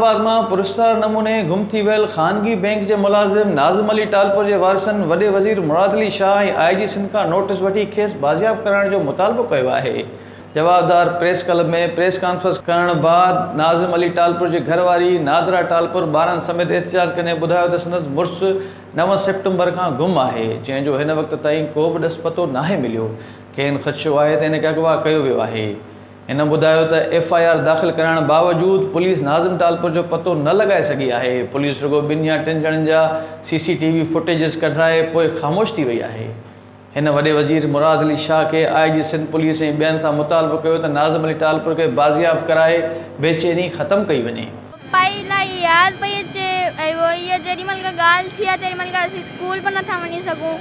जहानाबाद में पुरस्कार नमूने गुम थी वियल खानगी बैंक के मुलाजिम नाज़िम अली टालपुर के वारसन वडे वज़ीर मुराद अली शाह और IG सिंध का नोटिस वठी खेस बाजियाब करण जो मुतालबो किया है। जवाबदार प्रेस क्लब में प्रेस कॉन्फ्रेंस करण बाद नाज़िम अली टालपुर के घरवारी नादरा टालपुर बारन समेत एहतजाज कने बुधायो त संदस मुर्स 9 सितंबर का गुम है, जैंजो इन वक्त ताईं को भी दस पतो नाहे मिलियो। खेन खदशो है त इनके अगवा कियो वियो है। इन बुधायो त FIR दाखिल करण बावजूद पुलिस नाज़िम टालपुर जो पतो न लगाए सकी है। पुलिस रुगो 2 या 3 ॼणनि जा CCTV फुटेजेस कढाए पोइ खामोश थी वई है। इन वडे वज़ीर मुराद अली शाह के IG सिंध पुलिस ऐं ॿियनि सां मुतालबो कयो त नाज़िम अली टालपुर के बाजियाब कराए बेचैनी ख़त्म कई वञे। पहले याद पई अचे वो ये जेडीमल का गाल थी तेडीमल का स्कूल पर नथा वञी सघूं।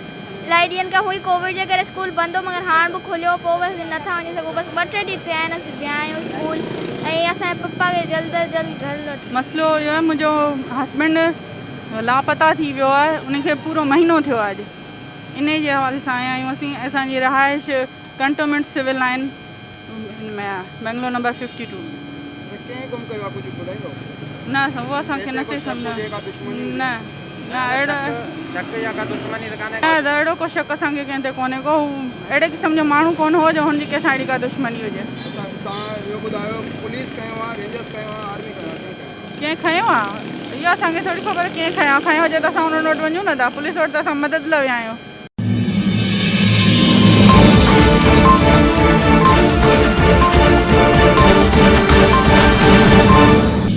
लाइडियन का हुई कोविड जे करे स्कूल बंद हो, मगर हाण भी खुलियो पो बस नथा वञी सघूं। बस 2-3 ॾींहं थिया आहिनि असीं विया आहियूं स्कूल ऐं असांजे पप्पा के जल्द अज जल्द घर लौट। मसलो इहो आहे मुंहिंजो हस्बैंड लापता थी वियो आहे, उनखे पूरो महीनो थियो आहे। इन जे हवाले सां आया आहियूं असीं। असांजी रहाइश कंटोनमेंट सिविल लाइन में बेंगलोर नंबर 52। न उहो असांखे नथी सम्झ न अहिड़ो को शक असांखे कंहिं ते कोन्हे को। अहिड़े क़िस्म जो माण्हू कोन हो जो हुनजी कंहिं सां अहिड़ी का दुश्मनी हुजे। कंहिं खयो आहे इहो असांखे थोरी ख़बर। कंहिं खयो हुजे त असां हुन वटि वञूं न था। पुलिस वटि त असां मदद लाइ विया आहियूं।